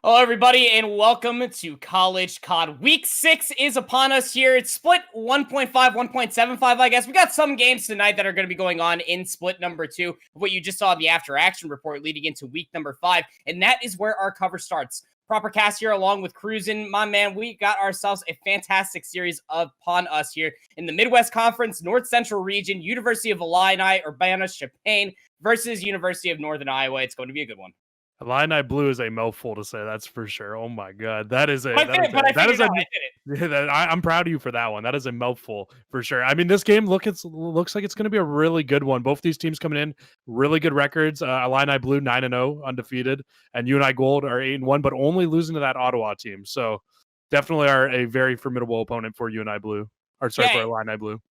Hello, everybody, and welcome to College COD. Week 6 is upon us here. It's split 1.5, 1.75, I guess. We got some games tonight that are going to be going on in split number 2, what you just saw in the after-action report leading into week number 5, and that is where our cover starts. Proper cast here along with Cruisin'. My man, we got ourselves a fantastic series upon us here in the Midwest Conference, North Central region, University of Illini, Urbana-Champaign versus University of Northern Iowa. It's going to be a good one. Illini Blue is a mouthful to say, that's for sure. Oh my god, that is a. I'm proud of you for that one. That is a mouthful for sure. I mean, this game looks like it's going to be a really good one. Both these teams coming in really good records. Illini Blue 9-0 undefeated, and UNI Gold are 8-1, but only losing to that Ottawa team. So definitely are a very formidable opponent for UNI Blue. For Illini Blue.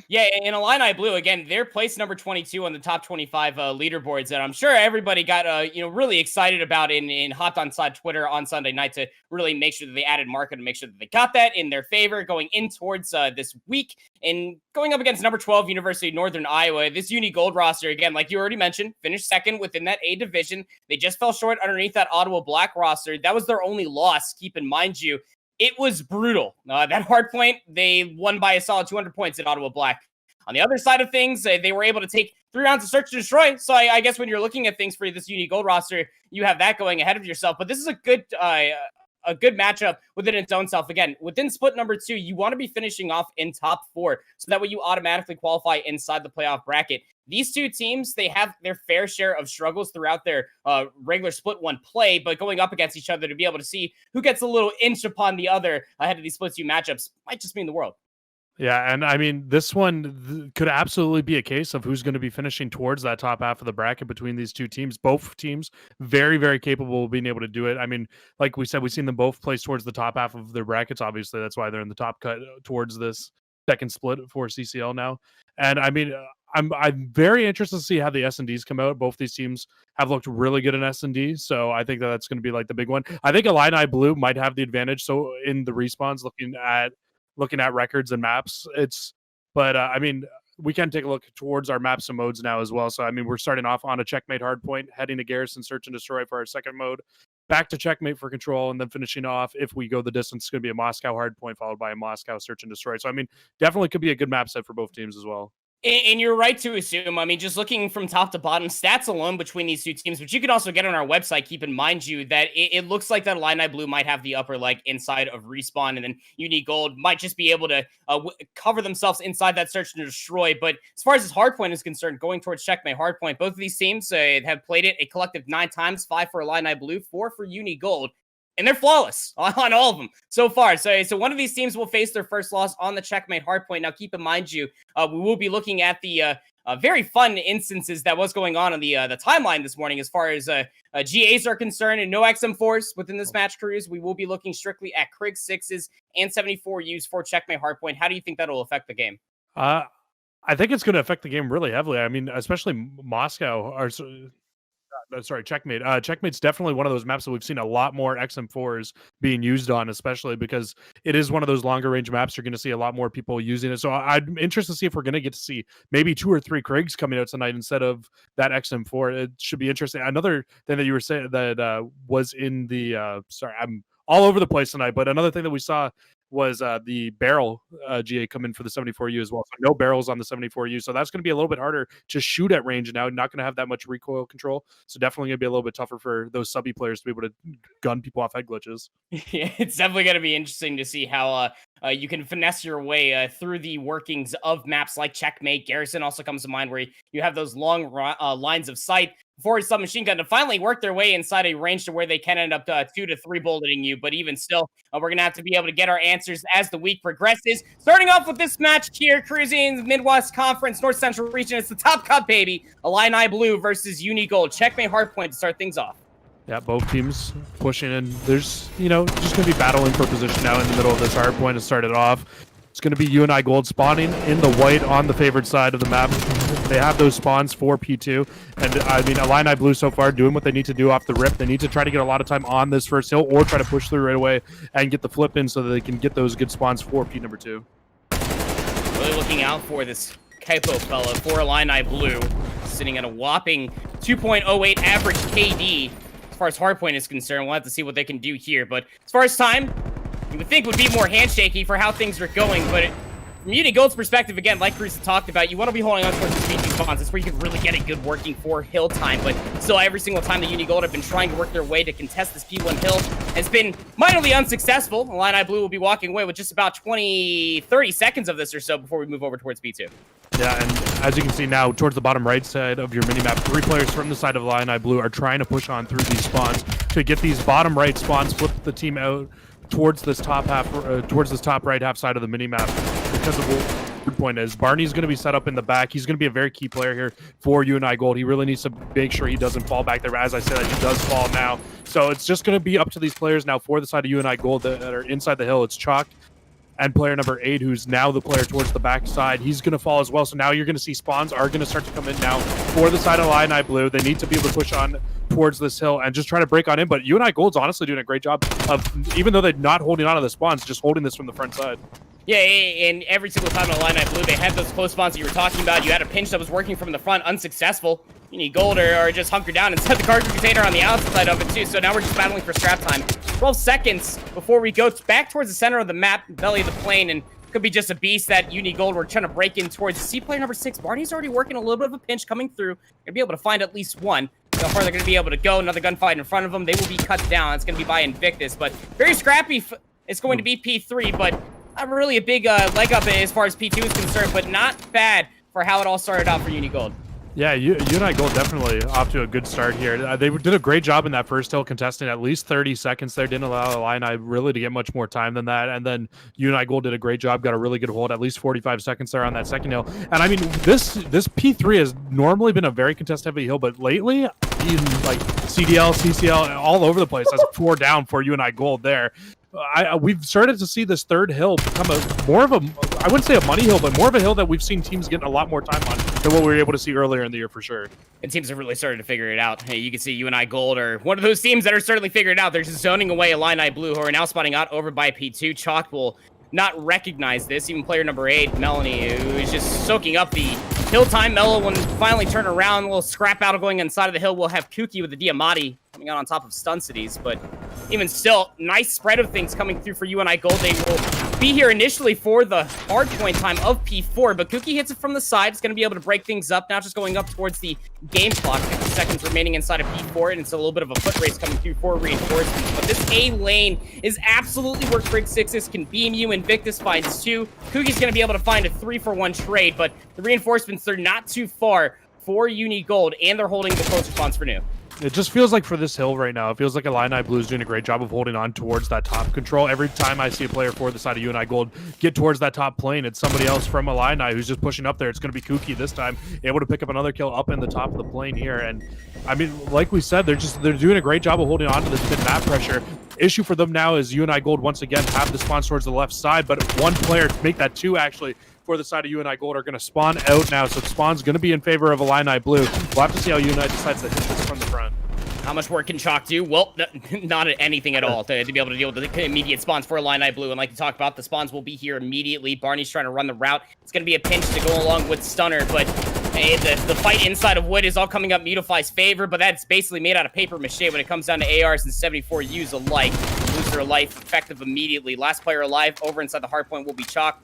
Yeah, in Illini Blue, again, they're placed number 22 on the top 25 leaderboards that I'm sure everybody got really excited about and hopped on Twitter on Sunday night to really make sure that they added market and make sure that they got that in their favor going in towards this week. And going up against number 12, University of Northern Iowa, this Uni Gold roster, again, like you already mentioned, finished second within that A division. They just fell short underneath that Ottawa Black roster. That was their only loss, keep in mind you. It was brutal. That hard point, they won by a solid 200 points at Ottawa Black. On the other side of things, they were able to take 3 rounds of search and destroy. So I guess when you're looking at things for this Uni Gold roster, you have that going ahead of yourself. But this is a good matchup within its own self. Again, within split number 2, you want to be finishing off in top 4. So that way you automatically qualify inside the playoff bracket. These two teams, they have their fair share of struggles throughout their regular split 1 play, but going up against each other to be able to see who gets a little inch upon the other ahead of these split 2 matchups might just mean the world. Yeah, and I mean, this one could absolutely be a case of who's going to be finishing towards that top half of the bracket between these two teams. Both teams very, very capable of being able to do it. I mean, like we said, we've seen them both place towards the top half of their brackets. Obviously, that's why they're in the top cut towards this second split for CCL now. And I mean, I'm very interested to see how the S&Ds come out. Both these teams have looked really good in S&D, so I think that's going to be like the big one. I think Illini Blue might have the advantage. So in the respawns, looking at records and maps, I mean, we can take a look towards our maps and modes now as well. So I mean, we're starting off on a checkmate hardpoint, heading to Garrison search and destroy for our second mode, back to checkmate for control, and then finishing off, if we go the distance, it's going to be a Moscow hardpoint followed by a Moscow search and destroy. So I mean, definitely could be a good map set for both teams as well. And you're right to assume, I mean, just looking from top to bottom, stats alone between these two teams, which you can also get on our website, keep in mind you that it looks like that Illini Blue might have the upper leg inside of Respawn, and then Uni Gold might just be able to cover themselves inside that search and destroy. But as far as this hardpoint is concerned, going towards checkmate hardpoint, both of these teams have played it a collective 9 times, 5 for Illini Blue, 4 for Uni Gold. And they're flawless on all of them so far. So one of these teams will face their first loss on the checkmate hardpoint. Now, keep in mind, we will be looking at the very fun instances that was going on the timeline this morning as far as GAs are concerned, and no XM4s within this match cruise. We will be looking strictly at Krig 6s and 74Us for checkmate hardpoint. How do you think that will affect the game? I think it's going to affect the game really heavily. I mean, especially Moscow or Checkmate. Checkmate's definitely one of those maps that we've seen a lot more XM4s being used on, especially because it is one of those longer range maps. You're going to see a lot more people using it. So I'm interested to see if we're going to get to see maybe 2 or 3 Krigs coming out tonight instead of that XM4. It should be interesting. Another thing that you were saying that was in the sorry, I'm all over the place tonight, but another thing that we saw was the barrel GA come in for the 74U as well. So no barrels on the 74U. So that's going to be a little bit harder to shoot at range now. Not going to have that much recoil control. So definitely going to be a little bit tougher for those subby players to be able to gun people off head glitches. Yeah, it's definitely going to be interesting to see how you can finesse your way through the workings of maps like Checkmate. Garrison also comes to mind, where you have those long lines of sight for a submachine gun to finally work their way inside a range to where they can end up 2 to 3 bulleting you. But even still, we're going to have to be able to get our answers as the week progresses. Starting off with this match here, cruising the Midwest Conference, North Central region. It's the Top Cup, baby. Illini Blue versus Uni Gold. Checkmate hardpoint to start things off. Yeah, both teams pushing in. There's, just going to be battling for position now in the middle of this hardpoint to start it off. It's going to be UNI Gold spawning in the white on the favored side of the map. They have those spawns for P2. And I mean, Illini Blue so far doing what they need to do off the rip. They need to try to get a lot of time on this first hill or try to push through right away and get the flip in so that they can get those good spawns for P number 2. Really looking out for this Kaipo fella for Illini Blue, sitting at a whopping 2.08 average KD. far as hardpoint is concerned. We'll have to see what they can do here. But as far as time, you would think would be more handshaky for how things are going, but from UNI Gold's perspective, again, like Cruz had talked about, you want to be holding on towards the speed spawns. That's where you can really get a good working for hill time. But still, every single time the UNI Gold have been trying to work their way to contest this P1 hill has been minorly unsuccessful. Illini Blue will be walking away with just about 30 seconds of this or so before we move over towards P2. Yeah, and as you can see now, towards the bottom right side of your minimap, 3 players from the side of Illini Blue are trying to push on through these spawns to get these bottom right spawns, flip the team out towards this top half, towards this top right half side of the minimap. Because of what the point is, Barney's going to be set up in the back. He's going to be a very key player here for UNI Gold. He really needs to make sure he doesn't fall back there. As I said, he does fall now. So it's just going to be up to these players now for the side of UNI Gold that are inside the hill. It's Chalk and player number 8, who's now the player towards the back side. He's going to fall as well. So now you're going to see spawns are going to start to come in now for the side of Illini Blue. They need to be able to push on towards this hill and just try to break on in. But UNI Gold's honestly doing a great job of, even though they're not holding on to the spawns, just holding this from the front side. Yeah, and every single time on Illini Blue, they had those close spawns that you were talking about. You had a pinch that was working from the front, unsuccessful. UNI Gold are just hunkered down and set the cargo container on the outside of it too. So now we're just battling for scrap time. 12 seconds before we go back towards the center of the map, belly of the plane, and could be just a beast that UNI Gold were trying to break in towards. C player number 6, Barney's already working a little bit of a pinch coming through. Gonna be able to find at least one. How far they're going to be able to go. Another gunfight in front of them. They will be cut down. It's going to be by Invictus, but very scrappy. It's going to be P3, but not really a big leg up as far as P2 is concerned, but not bad for how it all started out for UNI Gold. Yeah, UNI Gold definitely off to a good start here. They did a great job in that first hill, contesting at least 30 seconds there. Didn't allow Illini really to get much more time than that. And then UNI Gold did a great job, got a really good hold, at least 45 seconds there on that second hill. And I mean, this P3 has normally been a very contest-heavy hill, but lately, in like CDL, CCL, all over the place, has 4 down for UNI Gold there. We've started to see this third hill become more of a, I wouldn't say a money hill, but more of a hill that we've seen teams getting a lot more time on than what we were able to see earlier in the year for sure. And teams have really started to figure it out. Hey, you can see UNI Gold are one of those teams that are certainly figured it out. They're just zoning away Illini Blue, who are now spotting out over by P2. Chalk will not recognize this. Even player number 8, Melanie, who is just soaking up the hill time. Mello will finally turn around. A little scrap battle going inside of the hill. We'll have Kuki with the Diamati coming out on top of Stun Cities, but even still, nice spread of things coming through for UNI Gold. They will be here initially for the hard point time of P4, but Kuki hits it from the side. It's going to be able to break things up. Now just going up towards the game clock. 50 seconds remaining inside of P4, and it's a little bit of a foot race coming through for reinforcements. But this A lane is absolutely where Trig 6s can beam you. Invictus finds 2. Kuki's going to be able to find a 3-for-1 trade, but the reinforcements, they're not too far for UNI Gold, and they're holding the close response for new. It just feels like for this hill right now, it feels like Illini Blue is doing a great job of holding on towards that top control. Every time I see a player for the side of UNI Gold get towards that top plane, it's somebody else from Illini who's just pushing up there. It's going to be Kuki this time, able to pick up another kill up in the top of the plane here. And I mean, like we said, they're doing a great job of holding on to this mid map pressure. Issue for them now is UNI Gold once again have the spawns towards the left side, but one player to make that 2 actually for the side of UNI Gold are going to spawn out now. So spawn's going to be in favor of Illini Blue. We'll have to see how UNI decides to hit this from the front. How much work can Chalk do? Well, not anything at all to be able to deal with the immediate spawns for Illini Blue. And like you talked about, the spawns will be here immediately. Barney's trying to run the route. It's going to be a pinch to go along with Stunner, but hey, the fight inside of Wood is all coming up Mutify's favor, but that's basically made out of paper mache when it comes down to ARs and 74Us alike. Lose their life effective immediately. Last player alive over inside the hardpoint will be Chalk.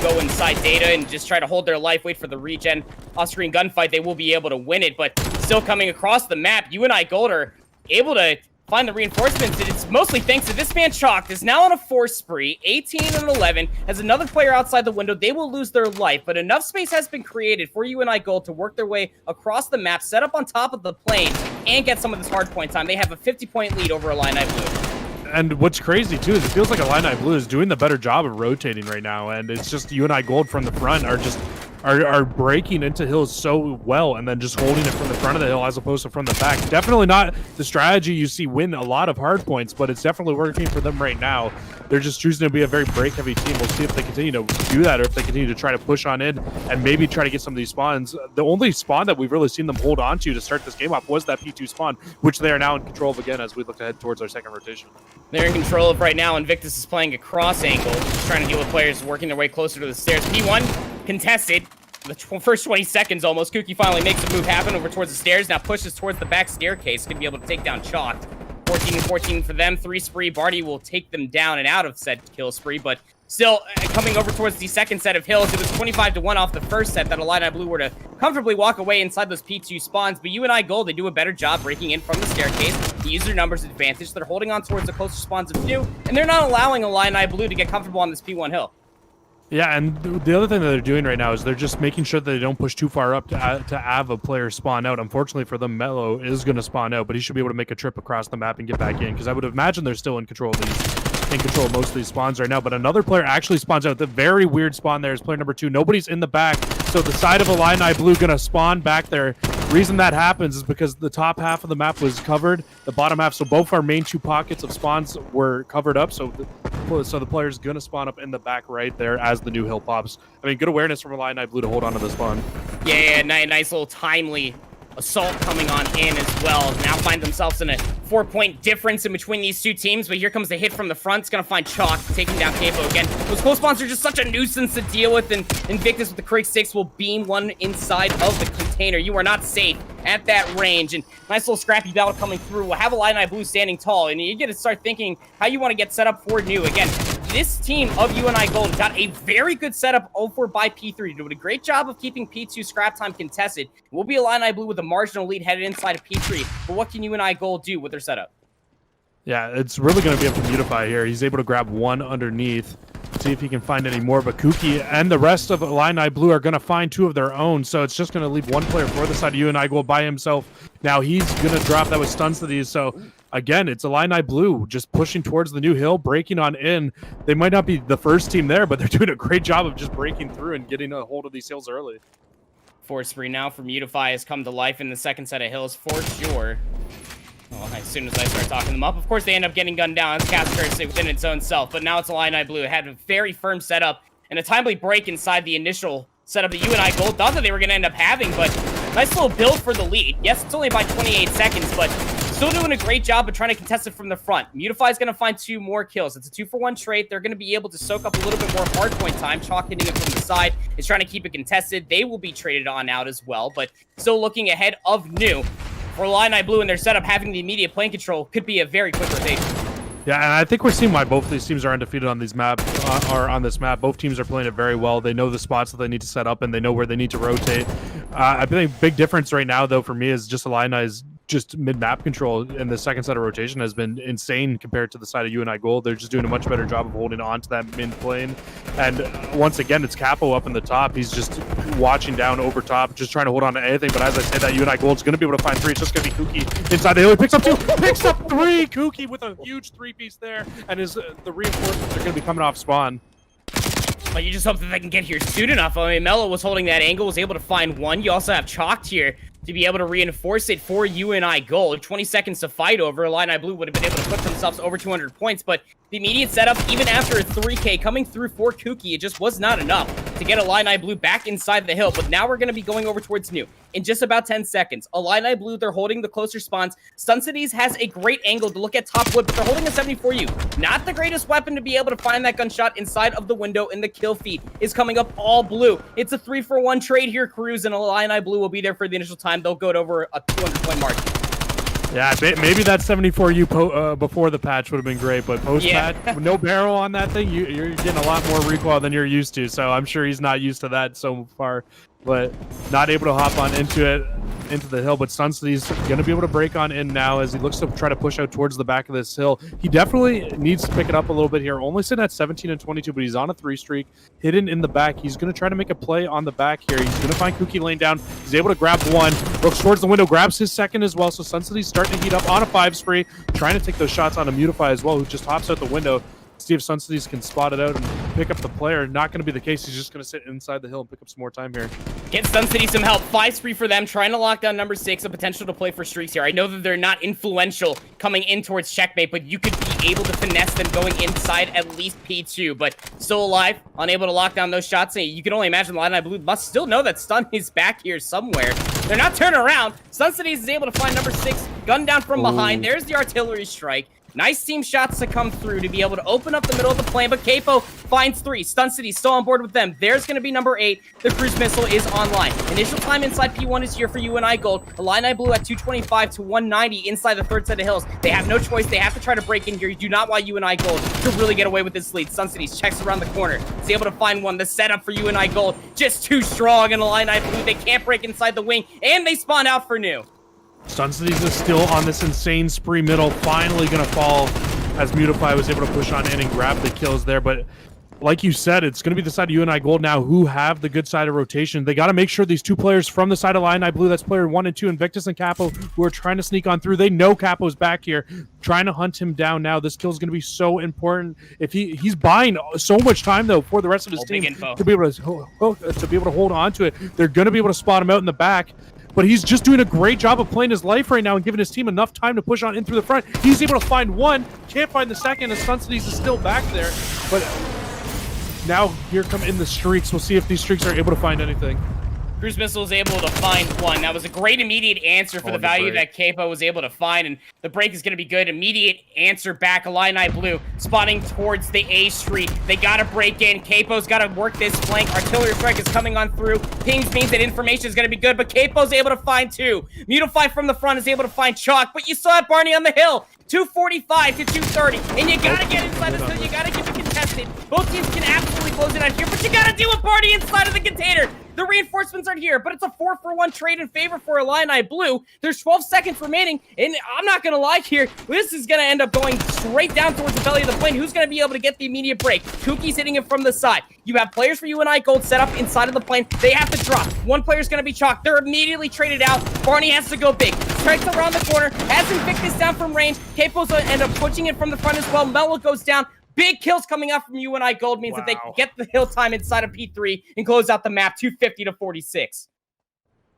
Go inside Data and just try to hold their life, wait for the regen. Off-screen gunfight, they will be able to win it, but still coming across the map, UNI Gold are able to find the reinforcements, and it's mostly thanks to this man Chalk is now on a force spree, 18 and 11, has another player outside the window. They will lose their life, but enough space has been created for UNI Gold to work their way across the map, set up on top of the plane, and get some of this hard point time. They have a 50-point lead over Illini Blue. And what's crazy, too, is it feels like Illini Blue is doing the better job of rotating right now, and it's just UNI Gold from the front are breaking into hills so well and then just holding it from the front of the hill as opposed to from the back. Definitely not the strategy you see win a lot of hard points, but it's definitely working for them right now. They're just choosing to be a very break-heavy team. We'll see if they continue to do that or if they continue to try to push on in and maybe try to get some of these spawns. The only spawn that we've really seen them hold on to start this game off was that P2 spawn, which they are now in control of again as we look ahead towards our second rotation. They're in control of right now. Invictus is playing a cross angle, just trying to deal with players working their way closer to the stairs. P1 contested. the first 20 seconds almost. Kuki finally makes a move happen over towards the stairs. Now pushes towards the back staircase. Gonna be able to take down Chalked. 14-14 for them. 3 spree. Barty will take them down and out of said kill spree, but still coming over towards the second set of hills. It was 25-1 off the first set that Illini Blue were to comfortably walk away inside those P2 spawns, but UNI Gold, they do a better job breaking in from the staircase. They use their numbers advantage. They're holding on towards the closer spawns of New, and they're not allowing Illini Blue to get comfortable on this P1 hill. Yeah, and the other thing that they're doing right now is they're just making sure that they don't push too far up to have a player spawn out. Unfortunately for them, Mello is going to spawn out, but he should be able to make a trip across the map and get back in, because I would imagine they're still in control of most of these spawns right now. But another player actually spawns out. The very weird spawn there is player number 2. Nobody's in the back, so the side of Illini Blue going to spawn back there. Reason that happens is because the top half of the map was covered, the bottom half, so both our main 2 pockets of spawns were covered up, so the player's gonna spawn up in the back right there as the new hill pops. I mean, good awareness from Illini Blue to hold on to the spawn. Yeah, nice little timely assault coming on in as well. Now find themselves in a 4-point difference in between these two teams, but here comes the hit from the front. It's gonna find Chalk taking down Capo again. Those close spawns are just such a nuisance to deal with, and Invictus with the Craig 6 will beam one inside of the container. You are not safe at that range, and nice little scrappy battle coming through. We'll have Illini Blue standing tall, and you get to start thinking how you want to get set up for New. Again, this team of UNI Gold got a very good setup over by P3. Doing a great job of keeping P2 scrap time contested. We'll be Illini Blue with a marginal lead headed inside of P3, but what can UNI Gold do with their setup? Yeah, it's really going to be up to Mutify here. He's able to grab one underneath, see if he can find any more, but Kuki and the rest of Illini Blue are going to find 2 of their own, so it's just going to leave one player for the side of UNI Gold by himself. Now he's going to drop that with stuns to these, so again, it's Illini Blue just pushing towards the new hill, breaking on in. They might not be the first team there, but they're doing a great job of just breaking through and getting a hold of these hills early. 4 spree now for Mutify has come to life in the second set of hills for sure. Well, as soon as I start talking them up, of course they end up getting gunned down. It's cast courtesy within its own self, but now it's Illini Blue. It had a very firm setup and a timely break inside the initial setup that UNI Gold thought that they were going to end up having, but nice little build for the lead. Yes, it's only by 28 seconds, but still doing a great job of trying to contest it from the front. Mutify is going to find 2 more kills. It's a 2-for-1 trade. They're going to be able to soak up a little bit more hardpoint time. Chalk hitting it from the side is trying to keep it contested. They will be traded on out as well, but still looking ahead of New. For Illini Blue and their setup, having the immediate plane control could be a very quick rotation. Yeah, and I think we're seeing why both these teams are undefeated on these map. On this map. Both teams are playing it very well. They know the spots that they need to set up, and they know where they need to rotate. I think big difference right now, though, for me is just Illini's just mid-map control in the second set of rotation has been insane compared to the side of UNI Gold. They're just doing a much better job of holding on to that mid plane. And once again, it's Capo up in the top. He's just watching down over top, just trying to hold on to anything. But as I said, that UNI Gold's going to be able to find 3. It's just going to be Kuki inside the hill. He picks up 2, picks up 3. Kuki with a huge 3-piece there. And the reinforcements are going to be coming off spawn. But you just hope that they can get here soon enough. I mean, Mello was holding that angle, was able to find 1. You also have Chalked here to be able to reinforce it for UNI Gold. 20 seconds to fight over. Illini Blue would have been able to put themselves over 200 points, but the immediate setup, even after a 3K coming through for Kuki, it just was not enough to get Illini Blue back inside the hill. But now we're going to be going over towards New in just about 10 seconds. Illini Blue, they're holding the closer spawns. Sun Cities has a great angle to look at top wood, but they're holding a 74U. Not the greatest weapon to be able to find that gunshot inside of the window, and the kill feed is coming up all blue. It's a 3-for-1 trade here, Cruz, and Illini Blue will be there for the initial time. They'll go it over a 200-point mark. Yeah, maybe that 74U before the patch would have been great, but post-patch, no barrel on that thing, you're getting a lot more recoil than you're used to, so I'm sure he's not used to that so far, but not able to hop on into the hill. But Sunsley's going to be able to break on in now as he looks to try to push out towards the back of this hill. He definitely needs to pick it up a little bit here. Only sitting at 17 and 22, but he's on a 3 streak, hidden in the back. He's going to try to make a play on the back here. He's going to find Kuki laying down. He's able to grab 1, looks towards the window, grabs his 2nd as well. So Sunsley's starting to heat up on a 5 spree, trying to take those shots on a Mutify as well, who just hops out the window. See if Suncities can spot it out and pick up the player. Not going to be the case. He's just going to sit inside the hill and pick up some more time here. Get Sun City some help. 5 spree for them, trying to lock down number 6, a potential to play for streaks here. I know that they're not influential coming in towards checkmate, but you could be able to finesse them going inside at least P2, but still alive, unable to lock down those shots. And you can only imagine the Illini Blue must still know that Stun is back here somewhere. They're not turning around. Sun Cities is able to find number 6, gunned down from behind. There's the artillery strike. Nice team shots to come through to be able to open up the middle of the plane, but Capo finds 3. Stun City's still on board with them. There's going to be number 8. The cruise missile is online. Initial time inside P1 is here for UNI Gold. Illini Blue at 225 to 190 inside the third set of hills. They have no choice. They have to try to break in here. You do not want UNI Gold to really get away with this lead. Stun City's checks around the corner. He's able to find one. The setup for UNI Gold just too strong, and Illini Blue, they can't break inside the wing, and they spawn out for new. Stun Cities is still on this insane spree middle, finally going to fall as Mutify was able to push on in and grab the kills there. But like you said, it's going to be the side of UNI Gold now who have the good side of rotation. They got to make sure these 2 players from the side of Illini Blue, that's player 1 and 2, Invictus and Capo, who are trying to sneak on through. They know Capo's back here, trying to hunt him down now. This kill is going to be so important. If he's buying so much time, though, for the rest of his team to be able to hold on to it. They're going to be able to spot him out in the back. But he's just doing a great job of playing his life right now and giving his team enough time to push on in through the front. He's able to find one, can't find the second, and Stun Cities is still back there. But now here come in the streaks. We'll see if these streaks are able to find anything. Cruise Missile was able to find one. That was a great immediate answer for the value that Capo was able to find, and the break is going to be good. Immediate answer back. Illini Blue spotting towards the A street. They got to break in. Capo's got to work this flank. Artillery strike is coming on through. Pings means that information is going to be good, but Capo's able to find 2. Mutify from the front is able to find Chalk, but you saw it, Barney, on the hill. 245 to 230, and you got to get inside this hill. You got to get it contested. Both teams can absolutely close it out here, but you got to do a party inside of the container. The reinforcements aren't here, but it's a 4-for-1 trade in favor for Illini Blue. There's 12 seconds remaining, and I'm not going to lie here. This is going to end up going straight down towards the belly of the plane. Who's going to be able to get the immediate break? Kuki's hitting it from the side. You have players for UNI Gold set up inside of the plane. They have to drop. One player's going to be chalked. They're immediately traded out. Barney has to go big. Strikes around the corner. Has Invictus down from range. Capo's going to end up pushing it from the front as well. Mello goes down. Big kills coming up from UNI Gold means that they can get the hill time inside of P3 and close out the map 250 to 46.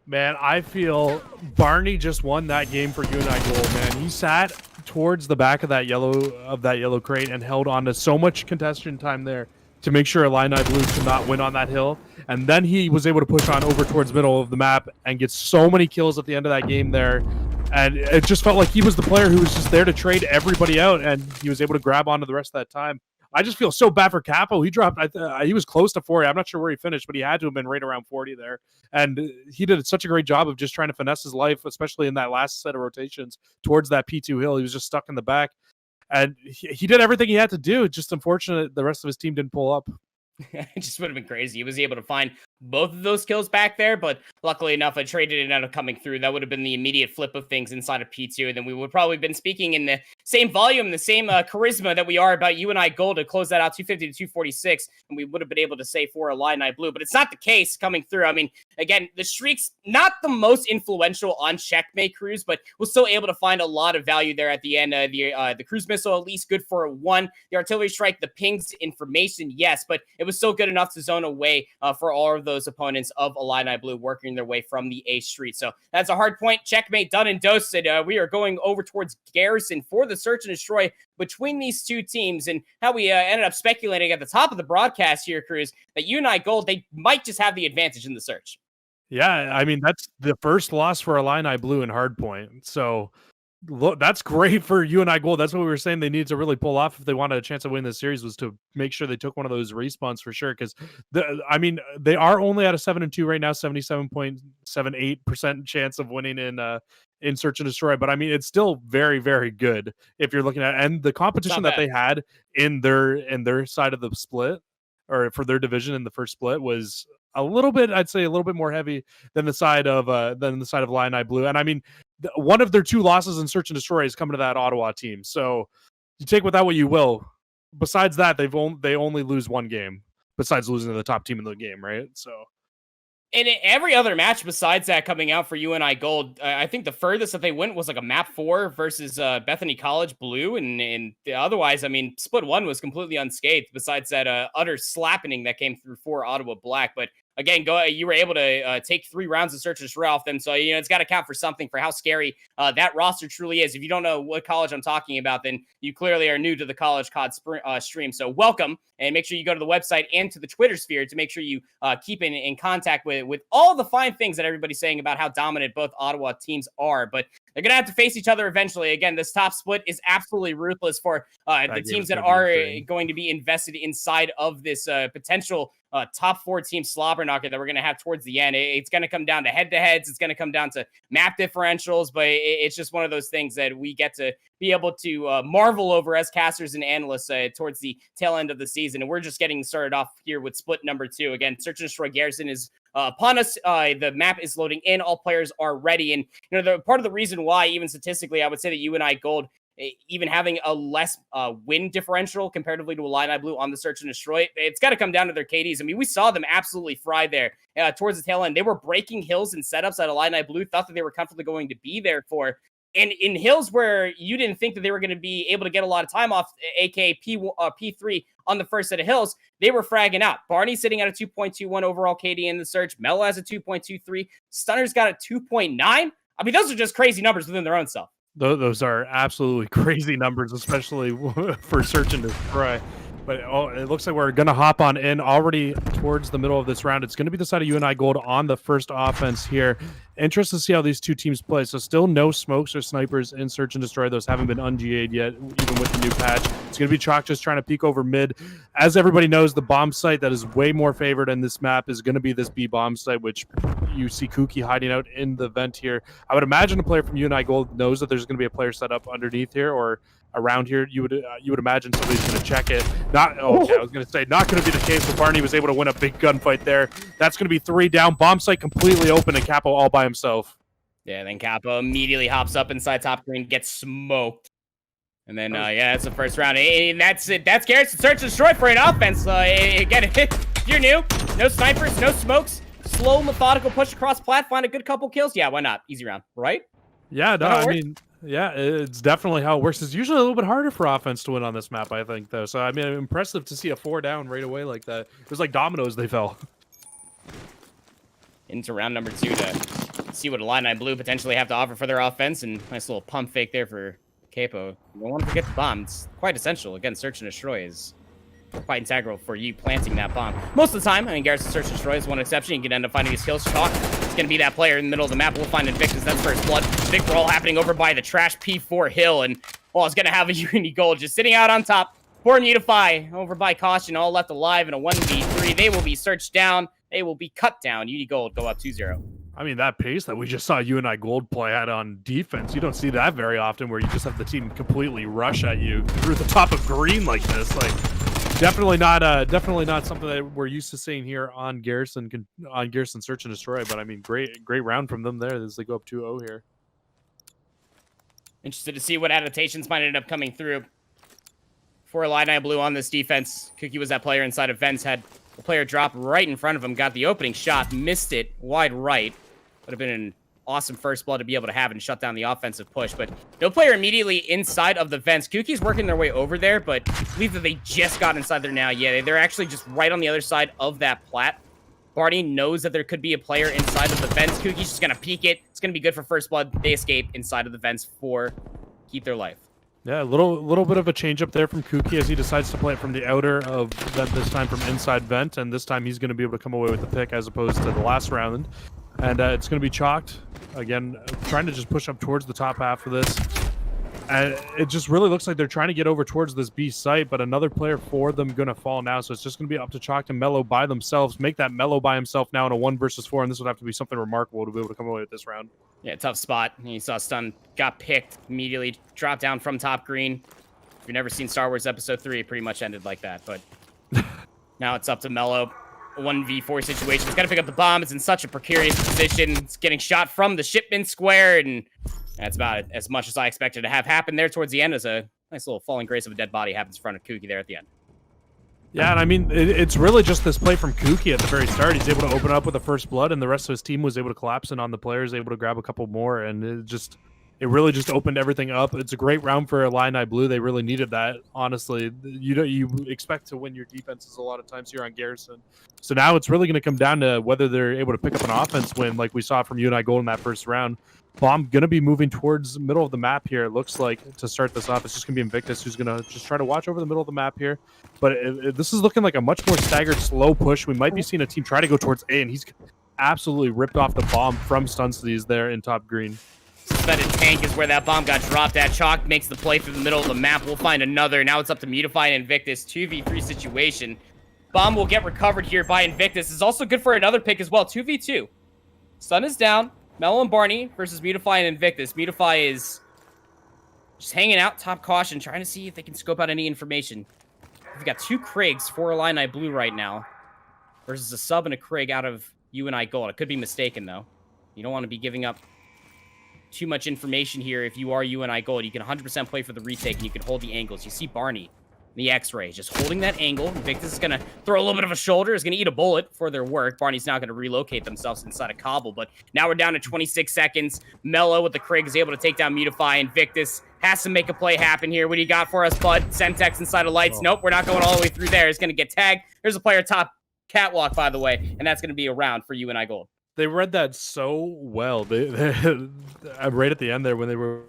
Man, I feel Barney just won that game for UNI Gold, man. He sat towards the back of that yellow crate and held on to so much contestation time there to make sure Illini Blue could not win on that hill. And then he was able to push on over towards middle of the map and get so many kills at the end of that game there. And it just felt like he was the player who was just there to trade everybody out, and he was able to grab onto the rest of that time. I just feel so bad for Capo. He dropped, he was close to 40. I'm not sure where he finished, but he had to have been right around 40 there. And he did such a great job of just trying to finesse his life, especially in that last set of rotations towards that P2 hill. He was just stuck in the back. And he did everything he had to do. It's just unfortunate the rest of his team didn't pull up. It just would have been crazy. He was able to find both of those kills back there, but luckily enough, I traded it out of coming through. That would have been the immediate flip of things inside of P2, and then we would probably have been speaking in the same volume, the same charisma that we are about UNI Gold to close that out 250 to 246, and we would have been able to say for Illini Blue, but it's not the case coming through. I mean, again, the streaks, not the most influential on Checkmate Cruise, but was still able to find a lot of value there at the end. The cruise missile, at least good for a 1. The artillery strike, the pings information, yes, but it was still good enough to zone away for all of those opponents of Illini Blue working their way from the A street. So that's a hard point. Checkmate done and dusted. We are going over towards Garrison for the search and destroy between these two teams, and how we ended up speculating at the top of the broadcast here, Cruz, that UNI Gold, they might just have the advantage in the search. Yeah, I mean, that's the first loss for Illini Blue in Hardpoint. So look, that's great for UNI Gold. That's what we were saying they needed to really pull off if they wanted a chance to win this series, was to make sure they took one of those respawns for sure. Because I mean, they are only at a 7-2 right now, 77.78% chance of winning in search and destroy. But I mean, it's still very, very good if you're looking at, and the competition that they had in their side of the split, or for their division in the first split, was a little bit, I'd say, a little bit more heavy than the side of Illini Blue. And I mean, one of their 2 losses in search and destroy is coming to that Ottawa team. So you take with that what you will. Besides that, they only lose 1 game, besides losing to the top team in the game, right? So. And every other match besides that coming out for UNI Gold, I think the furthest that they went was like a map 4 versus Bethany College Blue, and otherwise, I mean, split 1 was completely unscathed. Besides that utter slappening that came through for Ottawa Black, but again, you were able to take 3 rounds of search and destroy off them, so it's got to count for something for how scary that roster truly is. If you don't know what college I'm talking about, then you clearly are new to the College COD stream. So welcome, and make sure you go to the website and to the Twitter sphere to make sure you keep in contact with all the fine things that everybody's saying about how dominant both Ottawa teams are. But they're going to have to face each other eventually. Again, this top split is absolutely ruthless for the teams that are going to be invested inside of this potential top 4 team slobber knocker that we're going to have towards the end. It's going to come down to head-to-heads. It's going to come down to map differentials, but it's just one of those things that we get to be able to marvel over as casters and analysts towards the tail end of the season. And we're just getting started off here with split number 2. Again, Search and Destroy Garrison is upon us. The map is loading in. All players are ready. And the part of the reason why, even statistically, I would say that UNI Gold, even having a less win differential comparatively to Illini Blue on the Search and Destroy, it's got to come down to their KDs. I mean, we saw them absolutely fry there towards the tail end. They were breaking hills and setups that Illini Blue thought that they were comfortably going to be there for. And in hills where you didn't think that they were going to be aka get a lot of time off, aka P3 on the first set of hills, they were fragging out. Barney sitting at a 2.21 overall KD in the Search. Mello has a 2.23. Stunner's got a 2.9. I mean, those are just crazy numbers within their own self. Those are absolutely crazy numbers, especially for Search and Destroy. But it looks like we're going to hop on in already towards the middle of this round. It's going to be the side of UNI Gold on the first offense here. Interested to see how these two teams play. So still no smokes or snipers in Search and Destroy. Those haven't been un-GA'd yet, even with the new patch. It's going to be Chalk just trying to peek over mid. As everybody knows, the bomb site that is way more favored in this map is going to be this B bomb site, which you see Kuki hiding out in the vent here. I would imagine a player from UNI Gold knows that there's going to be a player set up underneath here or around here. You would imagine somebody's going to check it. I was going to say not going to be the case, but Barney was able to win a big gunfight there. That's going to be 3 down. Bomb site completely open and Capo all by himself. Yeah, then Capo immediately hops up inside top green, gets smoked. And then, that's the first round. And that's it. That's Garrison Search and Destroy for an offense. Again, if you're new, no snipers, no smokes, slow, methodical push across plat, find a good couple kills. Yeah, why not? Easy round, right? Yeah, no, I mean, yeah, it's definitely how it works. It's usually a little bit harder for offense to win on this map, I think, though. So, I mean, impressive to see a 4 down right away like that. It was like dominoes they fell. Into round number 2 to see what Illini Blue potentially have to offer for their offense. And nice little pump fake there for Capo. You don't want to forget the bomb. It's quite essential. Again, Search and Destroy is quite integral for you planting that bomb. Most of the time, I mean, Garrison Search and Destroy is one exception. You can end up finding his kills. Chalk, it's going to be that player in the middle of the map. We'll find Invictus. That's first blood. Big brawl happening over by the trash P4 hill. And, well, it's going to have a Uni Gold just sitting out on top. Poor Unify over by Caution, all left alive in a 1v3. They will be searched down. They will be cut down. Uni Gold go up 2-0. I mean, that pace that we just saw UNI Gold play at on defense, you don't see that very often where you just have the team completely rush at you through the top of green like this. Like, definitely not something that we're used to seeing here on Garrison Search and Destroy. But I mean, great round from them there as they go up 2-0 here. Interested to see what adaptations might end up coming through for Illini Blue on this defense. Cookie was that player inside of Vents, had the player drop right in front of him, got the opening shot, missed it wide right. Would have been an awesome first blood to be able to have and shut down the offensive push, but no player immediately inside of the Vents. Cookie's working their way over there, but I believe that they just got inside there now. Yeah, they're actually just right on the other side of that plat. Barney knows that there could be a player inside of the Vents. Cookie's just going to peek it. It's going to be good for first blood. They escape inside of the Vents for keep their life. Yeah, a little bit of a change up there from Kuki as he decides to play it from the outer of Vent, this time from inside Vent, and this time he's going to be able to come away with the pick as opposed to the last round. And it's going to be Chalked, again, trying to just push up towards the top half of this. And it just really looks like they're trying to get over towards this B site, but another player for them going to fall now, so it's just going to be up to Chalked and Mello by themselves. Make that Mello by himself now in a 1 versus 4, and this would have to be something remarkable to be able to come away with this round. Yeah, tough spot. You saw Stun got picked immediately, dropped down from top green. If you've never seen Star Wars Episode 3, it pretty much ended like that, but now it's up to Mello. A 1v4 situation. He's got to pick up the bomb. It's in such a precarious position. It's getting shot from the shipment square, and that's about as much as I expected to have happen there towards the end as a nice little falling grace of a dead body happens in front of Kuki there at the end. Yeah, and I mean, it's really just this play from Kuki at the very start. He's able to open up with a first blood, and the rest of his team was able to collapse in on the players, able to grab a couple more, and it really just opened everything up. It's a great round for Illini Blue. They really needed that, honestly. You expect to win your defenses a lot of times here on Garrison. So now it's really going to come down to whether they're able to pick up an offense win like we saw from UNI Gold in that first round. Bomb going to be moving towards the middle of the map here, it looks like, to start this off. It's just going to be Invictus who's going to just try to watch over the middle of the map here. But this is looking like a much more staggered, slow push. We might be seeing a team try to go towards A, and he's absolutely ripped off the bomb from Stunslees there in top green. well-vetted tank is where that bomb got dropped at. Chalk makes the play through the middle of the map. We'll find another. Now it's up to Mutify and Invictus. 2v3 situation. Bomb will get recovered here by Invictus. Is also good for another pick as well. 2v2. Sun is down. Mello and Barney versus Mutify and Invictus. Mutify is just hanging out, top caution, trying to see if they can scope out any information. We've got 2 Krigs for Illini Blue right now versus a sub and a Krig out of UNI Gold. I could be mistaken, though. You don't want to be giving up too much information here if you are UNI Gold. You can 100% play for the retake, and you can hold the angles. You see Barney, the X-ray, just holding that angle. Invictus is going to throw a little bit of a shoulder, is going to eat a bullet for their work. Barney's now going to relocate themselves inside a cobble, but now we're down to 26 seconds. Mello with the Krig is able to take down Mutify. Invictus has to make a play happen here. What do you got for us, bud? Semtex inside of lights. Nope, we're not going all the way through there. He's going to get tagged. There's a player top catwalk, by the way, and that's going to be a round for UNI Gold. They read that so well. They right at the end there when they were.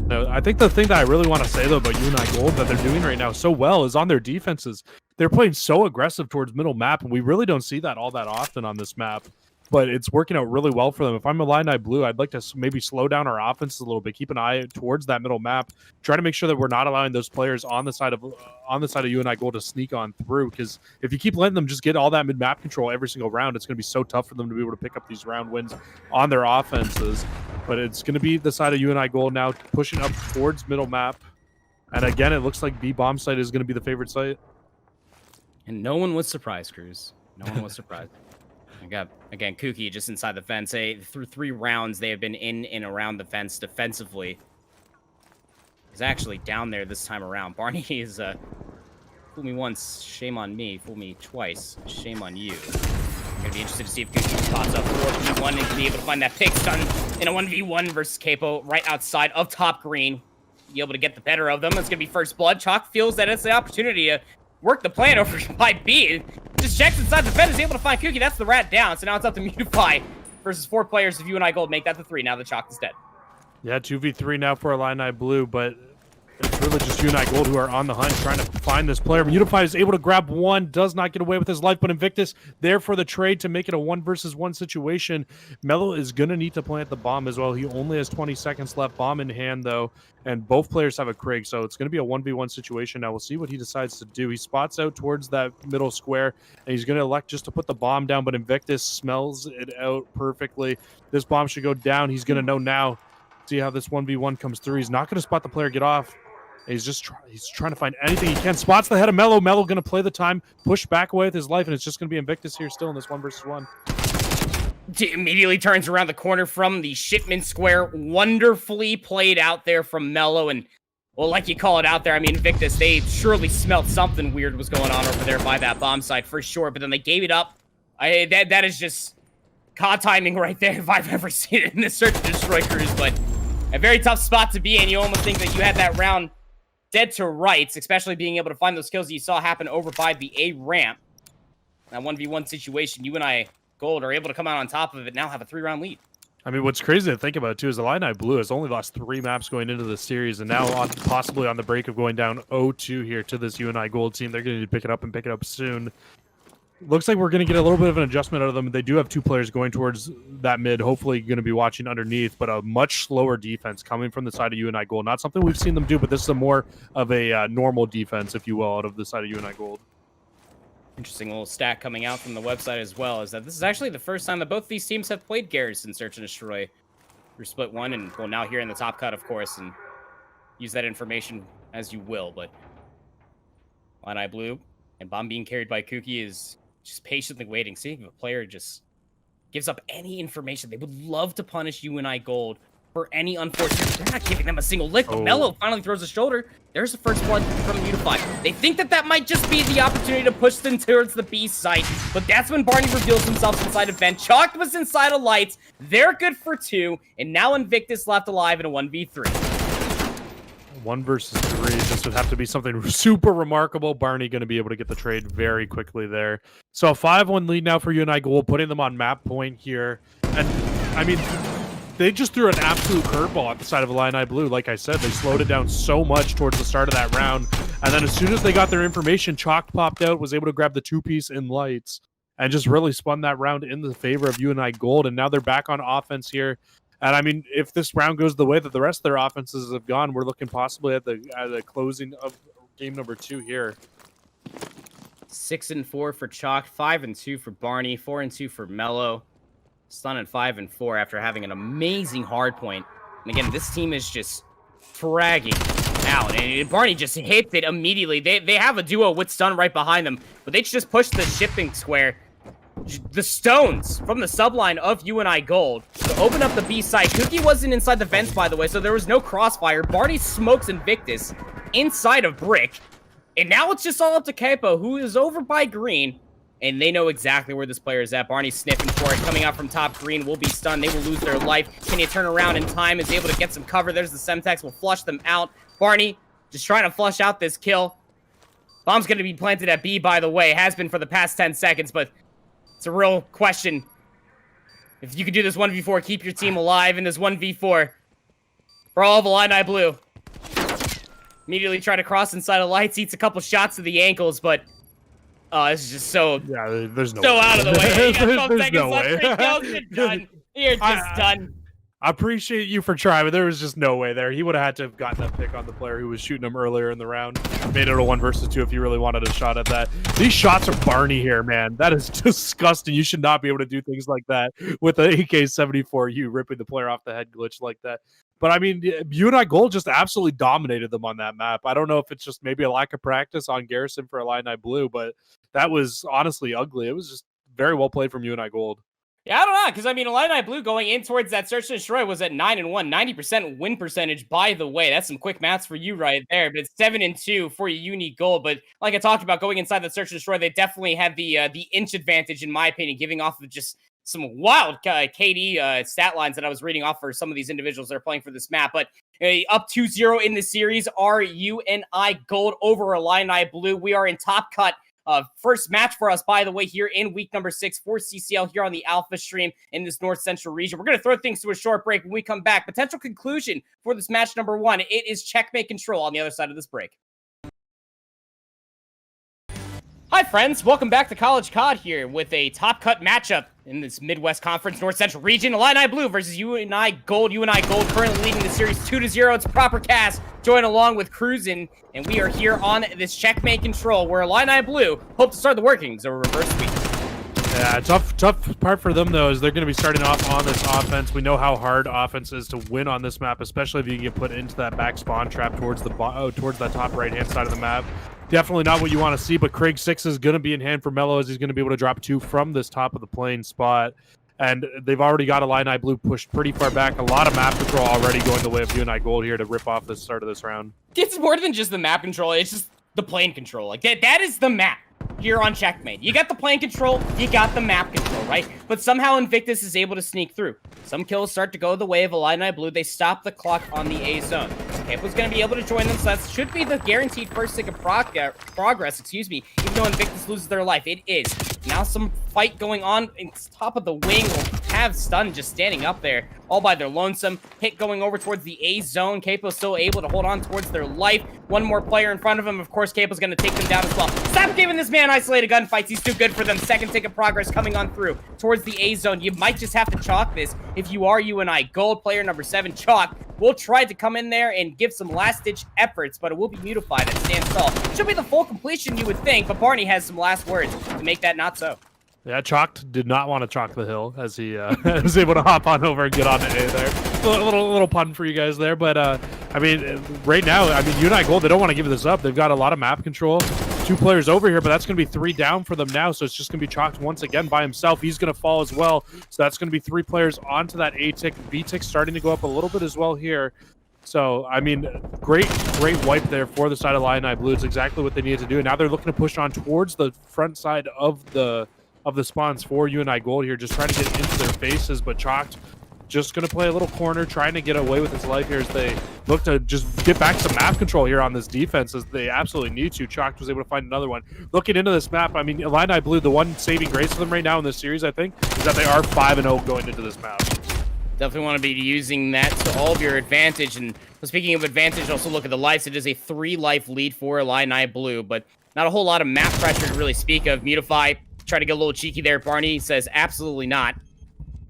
I think the thing that I really want to say though about UNI Gold that they're doing right now so well is on their defenses. They're playing so aggressive towards middle map, and we really don't see that all that often on this map. But it's working out really well for them. If I'm Illini Blue, I'd like to maybe slow down our offense a little bit, keep an eye towards that middle map, try to make sure that we're not allowing those players on the side of UNI Gold to sneak on through. Because if you keep letting them just get all that mid map control every single round, it's going to be so tough for them to be able to pick up these round wins on their offenses. But it's going to be the side of UNI Gold now pushing up towards middle map. And again, it looks like B bomb site is going to be the favorite site. And no one was surprised, Cruz. No one was surprised. I got, again, Kuki just inside the fence. Through 3 rounds, they have been in and around the fence defensively. He's actually down there this time around. Barney is, fool me once, shame on me. Fool me twice, shame on you. I'm going to be interested to see if Kuki pops up 4v1 and can be able to find that pick stun in a 1v1 versus Capo right outside of top green. Be able to get the better of them. It's going to be first blood. Chalk feels that it's the opportunity to work the plan over by B. Just checks inside the fence, is able to find Kuki. That's the rat down. So now it's up to Mutify versus 4 players of UNI Gold. Make that the 3. Now the Chalk is dead. Yeah, 2v3 now for Illini Blue, but it's really just UNI Gold who are on the hunt trying to find this player. Mutify is able to grab one, does not get away with his life, but Invictus there for the trade to make it a 1 versus 1 situation. Mello is going to need to plant the bomb as well. He only has 20 seconds left. Bomb in hand, though, and both players have a Krig, so it's going to be a 1v1 situation. Now we'll see what he decides to do. He spots out towards that middle square, and he's going to elect just to put the bomb down, but Invictus smells it out perfectly. This bomb should go down. He's going to know now. See how this 1v1 comes through. He's not going to spot the player get off. He's just he's trying to find anything he can. Spots the head of Mello. Mello going to play the time, push back away with his life, and it's just going to be Invictus here still in this 1 versus 1. Immediately turns around the corner from the shipment square. Wonderfully played out there from Mello. And, well, like you call it out there, I mean, Invictus, they surely smelled something weird was going on over there by that bomb site for sure. But then they gave it up. That is just COD timing right there if I've ever seen it in the Search and Destroy cruise. But a very tough spot to be in. You almost think that you had that round dead to rights, especially being able to find those kills that you saw happen over by the A ramp. That 1v1 situation, UNI Gold are able to come out on top of it, now have a 3-round lead. I mean, what's crazy to think about, too, is Illini Blue has only lost 3 maps going into the series, and now possibly on the break of going down 0-2 here to this UNI Gold team. They're going to need to pick it up and pick it up soon. Looks like we're going to get a little bit of an adjustment out of them. They do have 2 players going towards that mid, hopefully going to be watching underneath, but a much slower defense coming from the side of UNI Gold. Not something we've seen them do, but this is a more of a normal defense, if you will, out of the side of UNI Gold. Interesting little stat coming out from the website as well is that this is actually the first time that both these teams have played Garrison Search and Destroy through Split 1, and well, now here in the top cut, of course, and use that information as you will, but Illini Blue and bomb being carried by Kuki is just patiently waiting, seeing if a player just gives up any information. They would love to punish UNI Gold for any unfortunate. They're not giving them a single lick. But Mello finally throws a shoulder. There's the first blood from Mutify. They think that that might just be the opportunity to push them towards the B site, but that's when Barney reveals himself inside of vent. Chalk was inside of lights. They're good for 2, and now Invictus left alive in a 1v3. 1 versus 3. This would have to be something super remarkable. Barney going to be able to get the trade very quickly there. So a 5-1 lead now for UNI Gold, putting them on map point here. And I mean, they just threw an absolute curveball at the side of Illini Blue. Like I said, they slowed it down so much towards the start of that round. And then as soon as they got their information, Chalk popped out, was able to grab the 2-piece in lights, and just really spun that round in the favor of UNI Gold. And now they're back on offense here. And I mean, if this round goes the way that the rest of their offenses have gone, we're looking possibly at the closing of game number 2 here. 6-4 for Chalk, 5-2 for Barney, 4-2 for Mello. Stun at 5-4 after having an amazing hard point. And again, this team is just fragging out, and Barney just hits it immediately. They have a duo with stun right behind them, but they just push the shipping square. The stones from the subline of UNI Gold to open up the B side. Kuki wasn't inside the vents, by the way, so there was no crossfire. Barney smokes Invictus inside of Brick, and now it's just all up to Capo, who is over by green, and they know exactly where this player is at. Barney's sniffing for it, coming out from top green, will be stunned. They will lose their life. Can you turn around in time? Is able to get some cover. There's the Semtex, will flush them out. Barney just trying to flush out this kill. Bomb's going to be planted at B, by the way. Has been for the past 10 seconds, but it's a real question. If you could do this 1v4, keep your team alive in this 1v4 for all of Illini Blue. Immediately try to cross inside of lights, eats a couple shots to the ankles, but this is just so there's no so way. out of the way. You got 12 There's seconds no left. way. 3 kills, you're done. You're just done. I appreciate you for trying, but there was just no way there. He would have had to have gotten that pick on the player who was shooting him earlier in the round. Made it a 1 versus 2 if you really wanted a shot at that. These shots are Barney here, man. That is disgusting. You should not be able to do things like that with an AK-74, you ripping the player off the head glitch like that. But I mean, UNI Gold just absolutely dominated them on that map. I don't know if it's just maybe a lack of practice on Garrison for Illini Blue, but that was honestly ugly. It was just very well played from UNI Gold. Yeah, I don't know, because I mean, Illini Blue going in towards that search and destroy was at 9-1, 90% win percentage. By the way, that's some quick maths for you right there. But it's 7-2 for Uni Gold. But like I talked about, going inside the search and destroy, they definitely had the inch advantage, in my opinion, giving off of just some wild KD stat lines that I was reading off for some of these individuals that are playing for this map. But up 2-0 in the series are UNI Gold over Illini Blue. We are in top cut. First match for us, by the way, here in week number 6 for CCL here on the Alpha stream in this North Central region. We're going to throw things to a short break. When we come back, potential conclusion for this match number 1. It is checkmate control on the other side of this break. Hi, friends. Welcome back to College COD here with a top cut matchup in this Midwest Conference North Central region. Illini Blue versus UNI Gold. UNI Gold currently leading the series 2-0. It's proper cast. Join along with Cruisin', and we are here on this checkmate control where Illini Blue hope to start the workings of a reverse sweep. Yeah, tough part for them, though, is they're going to be starting off on this offense. We know how hard offense is to win on this map, especially if you can get put into that back spawn trap towards that top right-hand side of the map. Definitely not what you want to see, but Craig 6 is going to be in hand for Mello, as he's going to be able to drop 2 from this top of the plane spot. And they've already got Illini Blue pushed pretty far back. A lot of map control already going the way of UNI Gold here to rip off the start of this round. It's more than just the map control. It's just the plane control. Like that is the map here on Checkmate. You got the plane control, you got the map control, right? But somehow Invictus is able to sneak through. Some kills start to go the way of Illini Blue. They stop the clock on the A zone. Capo's going to be able to join them, so that should be the guaranteed first stick of progress, even though Invictus loses their life. It is. Now some fight going on in top of the wing. Will have Stun just standing up there all by their lonesome. Hit going over towards the A zone. Capo's still able to hold on towards their life. One more player in front of him. Of course, Capo's going to take them down as well. Stop giving this man isolated gunfights. He's too good for them. Second tick of progress coming on through towards the A zone. You might just have to chalk this if you are UNI Gold. Player number 7, Chalk, will try to come in there and give some last-ditch efforts, but it will be mutified at standstill. Should be the full completion, you would think, but Barney has some last words to make that not so. Yeah, Chalk did not want to chalk the hill as he was able to hop on over and get on to A there. A little pun for you guys there, but I mean, right now, I mean, UNI Gold, they don't want to give this up. They've got a lot of map control. 2 players over here, but that's going to be 3 down for them now, so it's just going to be Chalked once again by himself. He's going to fall as well, so that's going to be 3 players onto that A tick. B tick starting to go up a little bit as well here. So, I mean, great wipe there for the side of Illini Blue. It's exactly what they needed to do. And now they're looking to push on towards the front side of the spawns for UNI Gold here, just trying to get into their faces, but Chalked just going to play a little corner, trying to get away with his life here as they look to just get back some map control here on this defense, as they absolutely need to. Chalked was able to find another one. Looking into this map, I mean, Illini Blue, the one saving grace for them right now in this series, I think, is that they are 5-0 going into this map. Definitely want to be using that to all of your advantage. And speaking of advantage, also look at the lives. It is a 3-life lead for Illini Blue, but not a whole lot of map pressure to really speak of. Mutify, try to get a little cheeky there. Barney says absolutely not.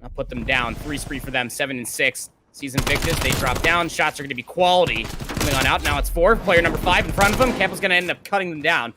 I'll put them down. 3 spree for them, 7 and 6. Season Victus, they drop down. Shots are going to be quality. Coming on out, now it's 4. Player number 5 in front of them. Campbell's going to end up cutting them down.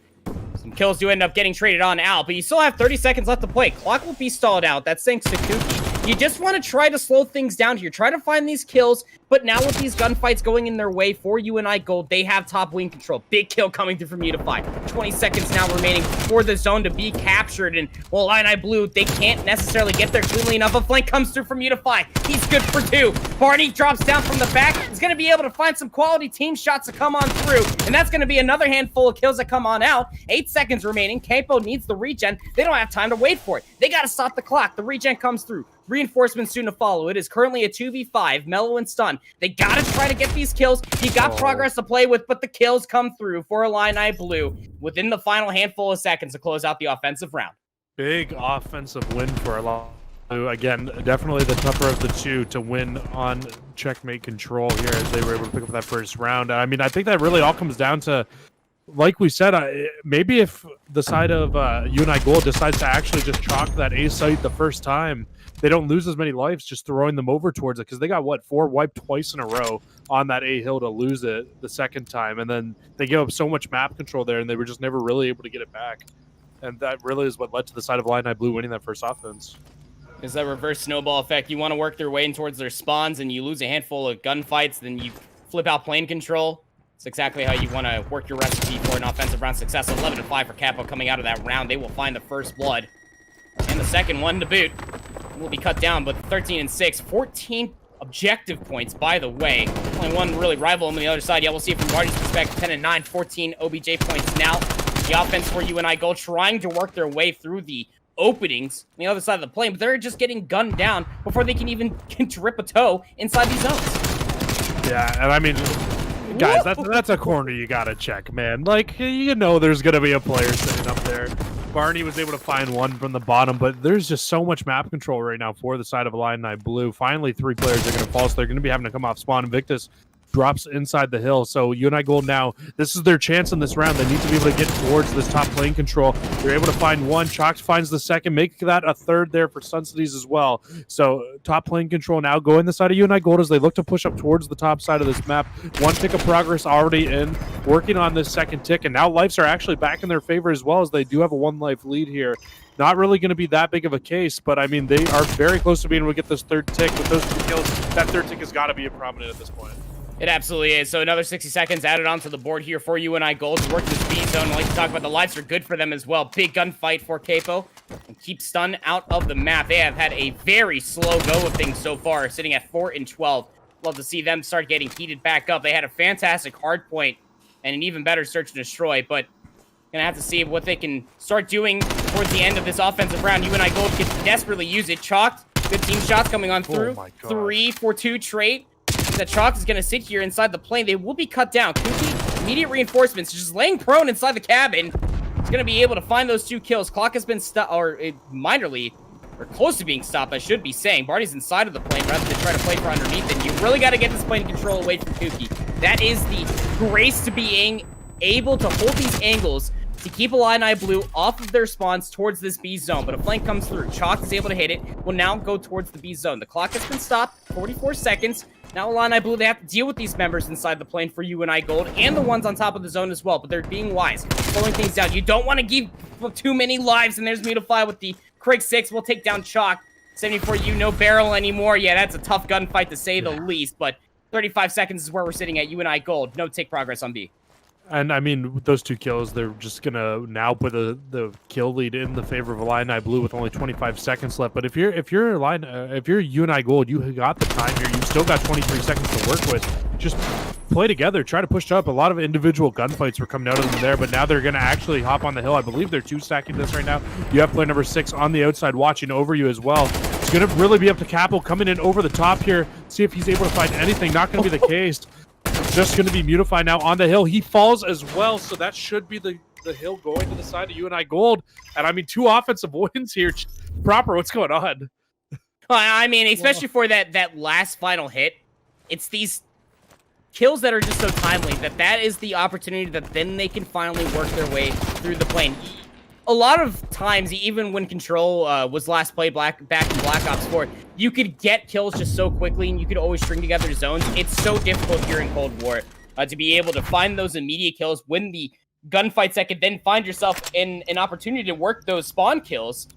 Some kills do end up getting traded on out, but you still have 30 seconds left to play. Clock will be stalled out. That's thanks to Kuki. You just want to try to slow things down here. Try to find these kills, but now with these gunfights going in their way for UNI Gold, they have top wing control. Big kill coming through from Unify. 20 seconds now remaining for the zone to be captured, and well, UNI Blue, they can't necessarily get there cleanly enough. A flank comes through from Unify. He's good for 2. Barney drops down from the back. He's going to be able to find some quality team shots to come on through, and that's going to be another handful of kills that come on out. 8 seconds remaining. Capo needs the regen. They don't have time to wait for it. They got to stop the clock. The regen comes through. Reinforcements soon to follow. It is currently a 2v5. Mellow and Stun. They gotta try to get these kills. You got progress to play with, but the kills come through for Illini Blue within the final handful of seconds to close out the offensive round. Big offensive win for Illini Blue. Again, definitely the tougher of the two to win on checkmate control here as they were able to pick up that first round. I mean, I think that really all comes down to, like we said, maybe if the side of UNI Gold decides to actually just chalk that A site the first time, they don't lose as many lives just throwing them over towards it, because they got, what, 4 wiped twice in a row on that A hill to lose it the second time. And then they gave up so much map control there, and they were just never really able to get it back. And that really is what led to the side of Illini Blue winning that first offense. Is that reverse snowball effect. You want to work their way in towards their spawns, and you lose a handful of gunfights, then you flip out plane control. It's exactly how you want to work your recipe for an offensive round success. 11-5 for Capo coming out of that round. They will find the first blood. And the second one to boot. Will be cut down, but 13-6, 14 objective points, by the way. Only one really rival on the other side. Yeah, we'll see it from Barty's perspective. 10-9, 14 OBJ points now. The offense for UNI Gold trying to work their way through the openings on the other side of the plane, but they're just getting gunned down before they can even drip a toe inside these zones. Yeah, and I mean, guys, that's a corner you gotta check, man. Like, you know there's gonna be a player sitting up there. Barney was able to find one from the bottom, but there's just so much map control right now for the side of Illini Blue. Finally, 3 players are going to fall, so they're going to be having to come off spawn. Victus drops inside the hill, so UNI Gold now, this is their chance in this round. They need to be able to get towards this top lane control. They're able to find one. Chalks finds the second, make that a third there for Sun Cities as well. So top lane control now going the side of UNI Gold as they look to push up towards the top side of this map. 1 tick of progress already in, working on this second tick, and now lives are actually back in their favor as well, as they do have a 1 life lead here. Not really going to be that big of a case, but I mean, they are very close to being able to get this third tick. With those 2 kills, that third tick has got to be prominent at this point. It absolutely is. So another 60 seconds added onto the board here for UNI Gold to work this B zone. I like to talk about the lives are good for them as well. Big gunfight for Capo. And keep Stun out of the map. They have had a very slow go of things so far, sitting at 4-12. Love to see them start getting heated back up. They had a fantastic hard point and an even better search and destroy, but gonna have to see what they can start doing towards the end of this offensive round. UNI Gold can desperately use it. Chalked. Good team shots coming on through. 3-4-2 trade. That Chalk is going to sit here inside the plane. They will be cut down. Kuki, immediate reinforcements, just laying prone inside the cabin. He's going to be able to find those 2 kills. Clock has been stopped, or minorly, or close to being stopped, I should be saying. Barty's inside of the plane rather than try to play for underneath it. You really got to get this plane control away from Kuki. That is the grace to being able to hold these angles to keep Illini Blue off of their spawns towards this B zone. But a flank comes through. Chalk is able to hit it. Will now go towards the B zone. The clock has been stopped. 44 seconds. Now Illini Blue, they have to deal with these members inside the plane for UNI Gold and the ones on top of the zone as well. But they're being wise, slowing things down. You don't want to give too many lives. And there's Mutify with the Craig 6. We'll take down Chalk. 74U, no barrel anymore. Yeah, that's a tough gunfight to say the least. But 35 seconds is where we're sitting at UNI Gold. No take progress on B. And I mean, with those 2 kills, they're just gonna now put the kill lead in the favor of Illini Blue with only 25 seconds left. But if you're UNI Gold, you got the time here. You've still got 23 seconds to work with. Just play together, try to push up. A lot of individual gunfights were coming out of them there, but now they're gonna actually hop on the hill. I believe they're 2 stacking this right now. You have player number 6 on the outside watching over you as well. It's gonna really be up to Capo coming in over the top here. See if he's able to find anything. Not gonna be the case. Just going to be Mutify now on the hill. He falls as well, so that should be the hill going to the side of UNI Gold. And I mean, 2 offensive wins here. Proper, what's going on? I mean, especially for that last final hit, it's these kills that are just so timely that is the opportunity that then they can finally work their way through the plane. a lot of times, even when Control was last played back in Black Ops 4, you could get kills just so quickly, and you could always string together zones. It's so difficult here in Cold War to be able to find those immediate kills, win the gunfights that could then find yourself in an opportunity to work those spawn kills.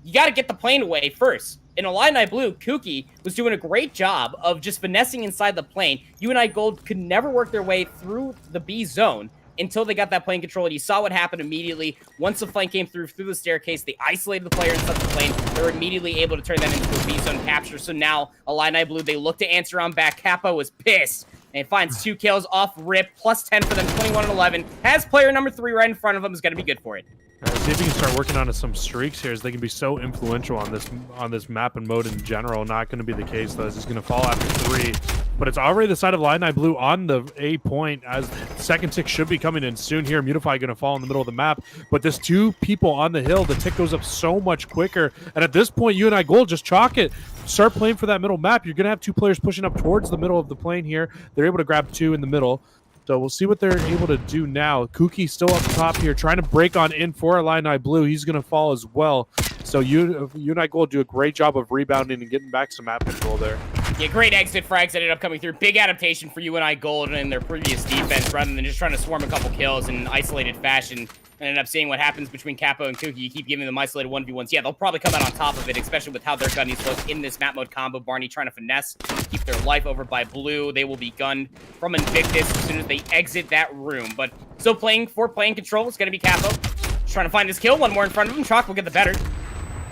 You got to get the plane away first. In Illini Blue, Kuki was doing a great job of just finessing inside the plane. UNI Gold could never work their way through the B zone until they got that plane control, and you saw what happened immediately. Once the plane came through the staircase, they isolated the player inside the plane. They were immediately able to turn that into a B zone capture. So now, Illini Blue, they look to answer on back. Capo was pissed, and finds 2 kills off rip, plus 10 for them, 21-11. Has player number 3 right in front of them, is going to be good for it. See if we can start working on some streaks here, as they can be so influential on this map and mode in general. Not going to be the case though, as he's going to fall after 3. But it's already the side of Illini Blue on the A point, as second tick should be coming in soon here. Mutify going to fall in the middle of the map, but there's 2 people on the hill. The tick goes up so much quicker, and at this point, UNI Gold just chalk it. Start playing for that middle map. You're going to have 2 players pushing up towards the middle of the plane here. They're able to grab 2 in the middle. So we'll see what they're able to do now. Kuki still up top here, trying to break on in for Illini Blue. He's going to fall as well. So UNI Gold do a great job of rebounding and getting back some map control there. Yeah, great exit frags ended up coming through. Big adaptation for UNI Gold in their previous defense, rather than just trying to swarm a couple kills in isolated fashion. Ended up seeing what happens between Capo and Kuki. You keep giving them isolated 1v1s. Yeah, they'll probably come out on top of it, especially with how their gunnies look in this map mode combo. Barney trying to finesse, keep their life over by Blue. They will be gunned from Invictus as soon as they exit that room. But still playing control. It's going to be Capo. Just trying to find his kill. One more in front of him. Chalk will get the better.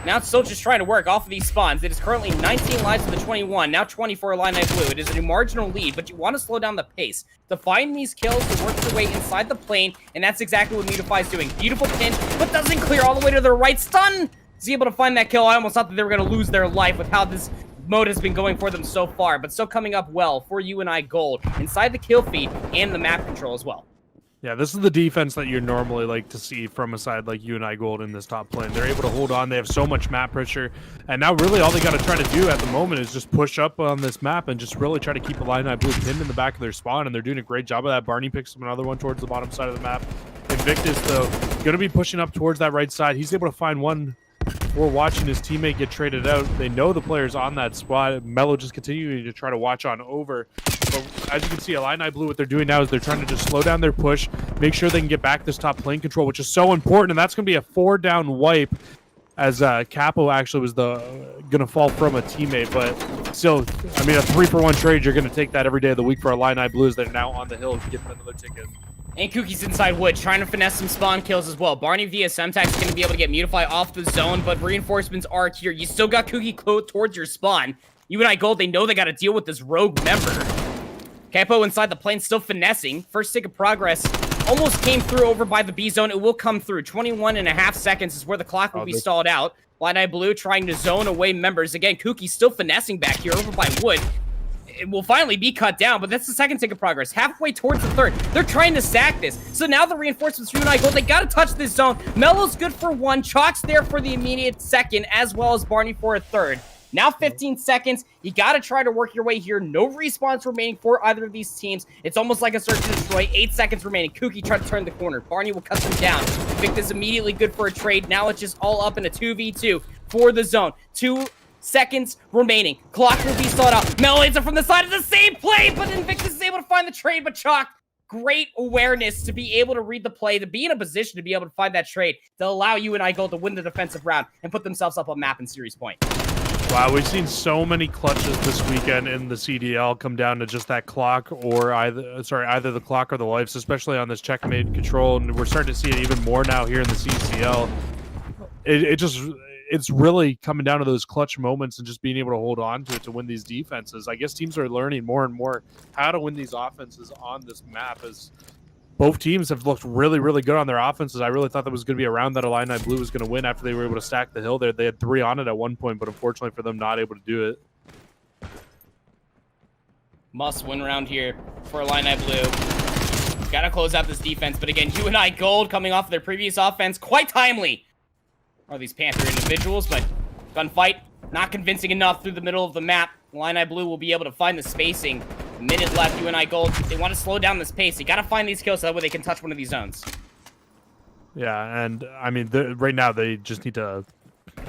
Now it's still just trying to work off of these spawns. It is currently 19 lives to the 21, now 24 Illini Blue. It is a marginal lead, but you want to slow down the pace. To find these kills, to work your way inside the plane, and that's exactly what Mutify is doing. Beautiful pinch, but doesn't clear all the way to the right. Stun! Is he able to find that kill? I almost thought that they were going to lose their life with how this mode has been going for them so far, but still coming up well for UNI Gold inside the kill feed and the map control as well. Yeah, this is the defense that you normally like to see from a side like UNI Gold in this top lane. They're able to hold on. They have so much map pressure. And now really all they got to try to do at the moment is just push up on this map and just really try to keep Illini Blue pinned in the back of their spawn. And they're doing a great job of that. Barney picks up another one towards the bottom side of the map. Invictus, though, going to be pushing up towards that right side. He's able to find one before watching his teammate get traded out. They know the player's on that spot. Mello just continuing to try to watch on over. But as you can see, Illini Blue, what they're doing now is they're trying to just slow down their push, make sure they can get back this top plane control, which is so important. And that's going to be a 4-down wipe, as Capo actually was going to fall from a teammate. But still, I mean, a 3-for-1 trade, you're going to take that every day of the week for Illini Blue, as they're now on the hill getting another ticket. And Kuki's inside wood, trying to finesse some spawn kills as well. Barney via Semtex is going to be able to get Mutify off the zone, but reinforcements are here. You still got Kuki close towards your spawn. UNI Gold, they know they got to deal with this rogue member. Capo inside the plane, still finessing. First tick of progress almost came through over by the B zone. It will come through. 21.5 seconds is where the clock will be stalled out. Illini Blue trying to zone away members. Again, Kuki still finessing back here over by wood. It will finally be cut down, but that's the second tick of progress. Halfway towards the third. They're trying to stack this. So now the reinforcements for UNI Gold, they got to touch this zone. Mello's good for 1. Chalk's there for the immediate second, as well as Barney for a third. Now 15 seconds. You got to try to work your way here. No respawns remaining for either of these teams. It's almost like a search and destroy. 8 seconds remaining. Kuki tried to turn the corner. Barney will cut them down. Invictus immediately good for a trade. Now it's just all up in a 2v2 for the zone. 2 seconds remaining. Clock will be stalled out. Mel hits it from the side of the same play, but Invictus is able to find the trade, but Chalk, great awareness to be able to read the play, to be in a position to be able to find that trade, to allow UNI Gold to win the defensive round and put themselves up on map in series point. Wow, we've seen so many clutches this weekend in the CDL come down to just that clock, or either the clock or the lives, especially on this checkmate control, and we're starting to see it even more now here in the CCL. It's really coming down to those clutch moments and just being able to hold on to it to win these defenses. I guess teams are learning more and more how to win these offenses on this map, as both teams have looked really, really good on their offenses. I really thought that was going to be a round that Illini Blue was going to win after they were able to stack the hill there. They had 3 on it at one point, but unfortunately for them, not able to do it. Must win round here for Illini Blue. Got to close out this defense, but again, UNI Gold coming off of their previous offense, quite timely. Are these Panther individuals, but gunfight not convincing enough through the middle of the map. Illini Blue will be able to find the spacing. A minute left, UNI Gold. They want to slow down this pace. They got to find these kills so that way they can touch one of these zones. Yeah, and I mean, right now they just need to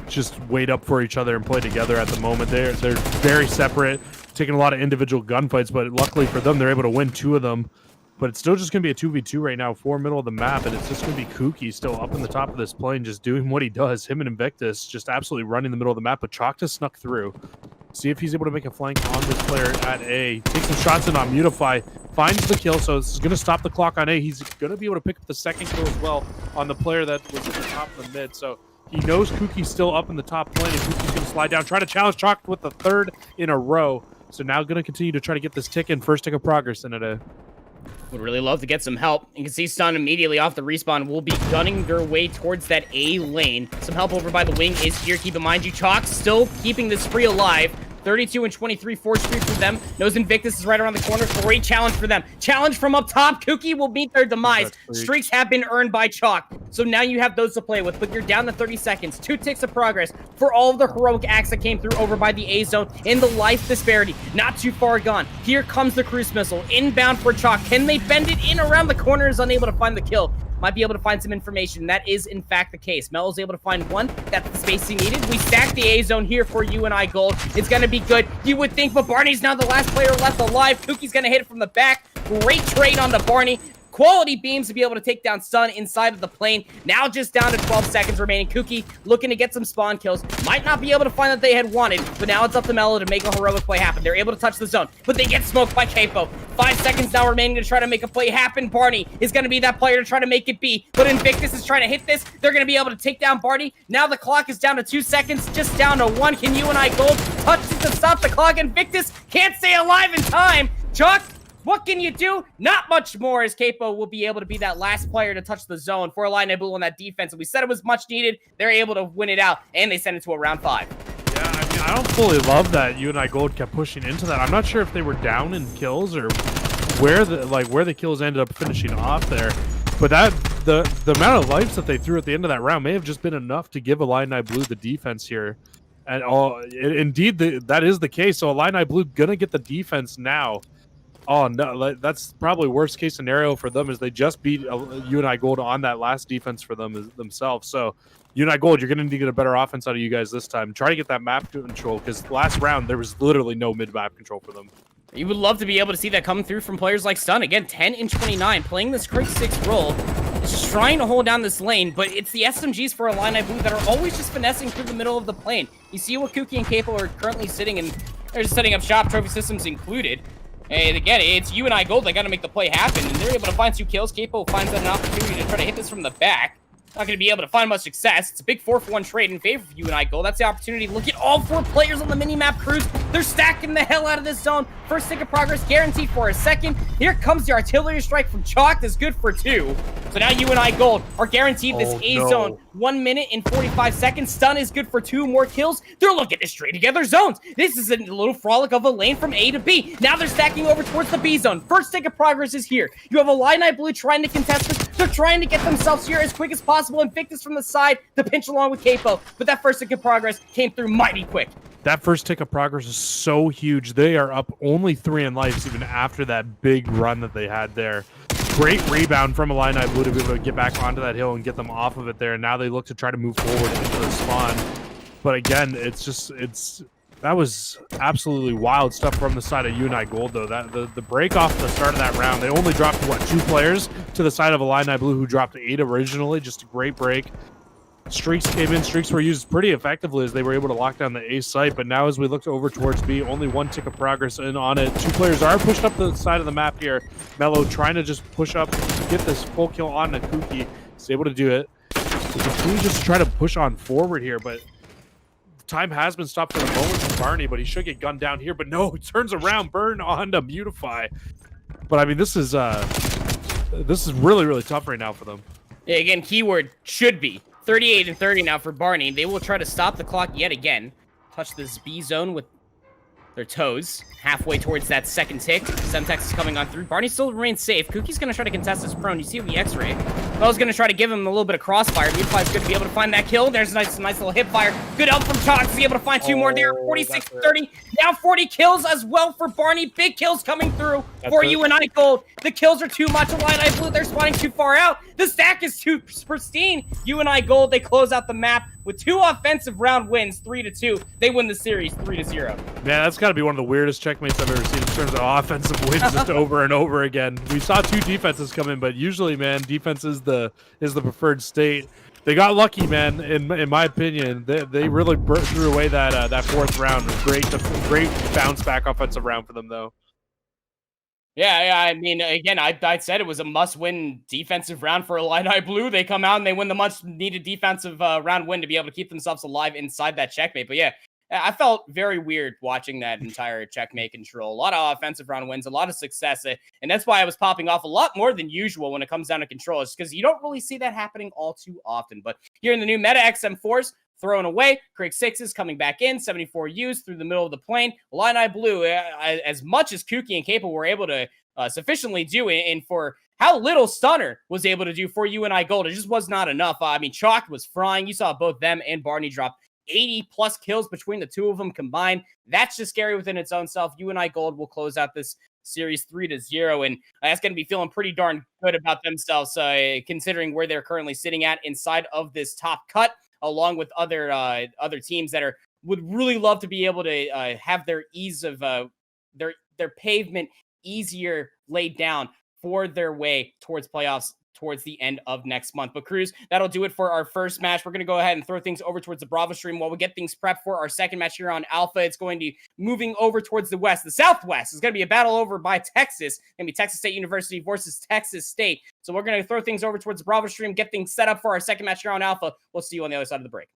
just wait up for each other and play together at the moment. They're very separate, taking a lot of individual gunfights, but luckily for them, they're able to win 2 of them. But it's still just going to be a 2v2 right now for middle of the map, and it's just going to be Kooky still up in the top of this plane, just doing what he does. Him and Invictus just absolutely running the middle of the map, but Chocta snuck through. See if he's able to make a flank on this player at A. Takes some shots in on Mutify, finds the kill, so this is going to stop the clock on A. He's going to be able to pick up the second kill as well on the player that was at the top of the mid, so he knows Kookie's still up in the top plane, and Kookie's going to slide down, try to challenge Chalk with the 3rd in a row. So now going to continue to try to get this tick in, first tick of progress in it. Would really love to get some help. You can see Stun immediately off the respawn will be gunning their way towards that A lane. Some help over by the wing is here. Keep in mind, you Chalk still keeping this spree alive. 32 and 23, 4 streak for them. Knows Invictus is right around the corner. Great challenge for them. Challenge from up top. Kookie will meet their demise. Streaks have been earned by Chalk. So now you have those to play with, but you're down to 30 seconds. 2 ticks of progress for all of the heroic acts that came through over by the A zone in the life disparity. Not too far gone. Here comes the cruise missile. Inbound for Chalk. Can they bend it in around the corner? Is unable to find the kill. Might be able to find some information. That is, in fact, the case. Mel is able to find one. That's the spacing needed. We stack the A zone here for UNI Gold. It's going to be good. You would think, but Barney's now the last player left alive. Kookie's going to hit it from the back. Great trade onto Barney. Quality beams to be able to take down Stun inside of the plane. Now just down to 12 seconds remaining. Kookie looking to get some spawn kills. Might not be able to find what they had wanted, but now it's up to Mello to make a heroic play happen. They're able to touch the zone, but they get smoked by Capo. 5 seconds now remaining to try to make a play happen. Barney is going to be that player to try to make it be, but Invictus is trying to hit this. They're going to be able to take down Barney. Now the clock is down to 2 seconds, just down to 1. Can UNI Gold touch it to stop the clock? Invictus can't stay alive in time. Chuck, what can you do? Not much more, as Capo will be able to be that last player to touch the zone for Illini Blue on that defense. And we said it was much needed. They're able to win it out, and they send it to a round 5. Yeah, I mean, I don't fully love that UNI Gold kept pushing into that. I'm not sure if they were down in kills or where the kills ended up finishing off there. But that the amount of lives that they threw at the end of that round may have just been enough to give Illini Blue the defense here. And indeed, that is the case. So Illini Blue gonna get the defense now. Oh no, that's probably worst case scenario for them, is they just beat UNI Gold on that last defense for them themselves. So UNI Gold, you're going to need to get a better offense out of you guys this time. Try to get that map control, because last round there was literally no mid-map control for them. You would love to be able to see that come through from players like Stun. Again, 10 and 29, playing this Crit 6 role, just trying to hold down this lane, but it's the SMGs for Illini Blue that are always just finessing through the middle of the plane. You see what Kookie and Capo are currently sitting, and they're just setting up shop, trophy systems included. And again, it's UNI Gold. They got to make the play happen, and they're able to find 2 kills. Capo finds that an opportunity to try to hit this from the back. Not going to be able to find much success. It's a big 4-for-1 trade in favor of UNI Gold. That's the opportunity to look at all 4 players on the mini-map cruise. They're stacking the hell out of this zone. First tick of progress guaranteed for a second. Here comes the artillery strike from Chalk. That's good for 2. So now UNI Gold are guaranteed this A zone. 1 minute and 45 seconds. Stun is good for 2 more kills. They're looking to string together zones. This is a little frolic of a lane from A to B. Now they're stacking over towards the B zone. First tick of progress is here. You have Illini Blue trying to contest this. They're trying to get themselves here as quick as possible. Invictus from the side to pinch along with Capo. But that first tick of progress came through mighty quick. That first tick of progress is so huge. They are up only 3 in lives even after that big run that they had there. Great rebound from Illini Blue to be able to get back onto that hill and get them off of it there. And now they look to try to move forward into the spawn. But again, that was absolutely wild stuff from the side of UNI Gold, though. That the break off the start of that round, they only dropped, what, 2 players to the side of Illini Blue, who dropped 8 originally. Just a great break. Streaks came in. Streaks were used pretty effectively as they were able to lock down the A site. But now as we look over towards B, only 1 tick of progress in on it. 2 players are pushed up the side of the map here. Mello trying to just push up to get this full kill on the Kookie. He's able to do it. They continue just to try to push on forward here, but time has been stopped for the moment from Barney, but he should get gunned down here. But no, he turns around, burn on to Beautify. But I mean, this is really, really tough right now for them. Yeah, again, keyword should be. 38 and 30 now for Barney. They will try to stop the clock yet again. Touch this B zone with their toes, halfway towards that second tick. Semtex is coming on through. Barney still remains safe. Kookie's going to try to contest his prone. You see the X-ray. Bell's going to try to give him a little bit of crossfire. Beautifly's going to be able to find that kill. There's a nice little hip fire. Good help from Chalk to be able to find two more there. 46-30. Now 40 kills as well for Barney. Big kills coming through for UNI Gold. The kills are too much. Illini Blue, they're spawning too far out. The stack is too pristine. UNI Gold, they close out the map with 2 offensive round wins, 3-2. They win the series 3-0. Man, that's got to be one of the weirdest checkmates I've ever seen in terms of offensive wins, just over and over again. We saw 2 defenses come in, but usually, man, defense is the preferred state. They got lucky, man. In my opinion, they really threw away that 4th round. Great bounce back offensive round for them, though. Yeah, I mean, again, I said it was a must-win defensive round for Illini Blue. They come out and they win the much-needed defensive round win to be able to keep themselves alive inside that checkmate. But yeah, I felt very weird watching that entire checkmate control. A lot of offensive round wins, a lot of success, and that's why I was popping off a lot more than usual when it comes down to control. It's because you don't really see that happening all too often. But here in the new meta, XM4s, thrown away. Craig 6s coming back in. 74 U's through the middle of the plane. Illini Blue, as much as Kookie and Capel were able to sufficiently do it, and for how little Stunner was able to do for UNI Gold, it just was not enough. I mean, Chalk was frying. You saw both them and Barney drop 80-plus kills between the two of them combined. That's just scary within its own self. UNI Gold will close out this series 3-0, and that's going to be feeling pretty darn good about themselves, considering where they're currently sitting at inside of this top cut, along with other teams that would really love to be able to have their ease of their pavement easier laid down for their way towards playoffs towards the end of next month. But Cruz, that'll do it for our first match. We're going to go ahead and throw things over towards the Bravo stream while we get things prepped for our second match here on Alpha. It's going to be moving over towards the west. The Southwest is going to be a battle over by Texas. It's going to be Texas State University versus Texas State. So we're going to throw things over towards the Bravo stream, get things set up for our second match here on Alpha. We'll see you on the other side of the break.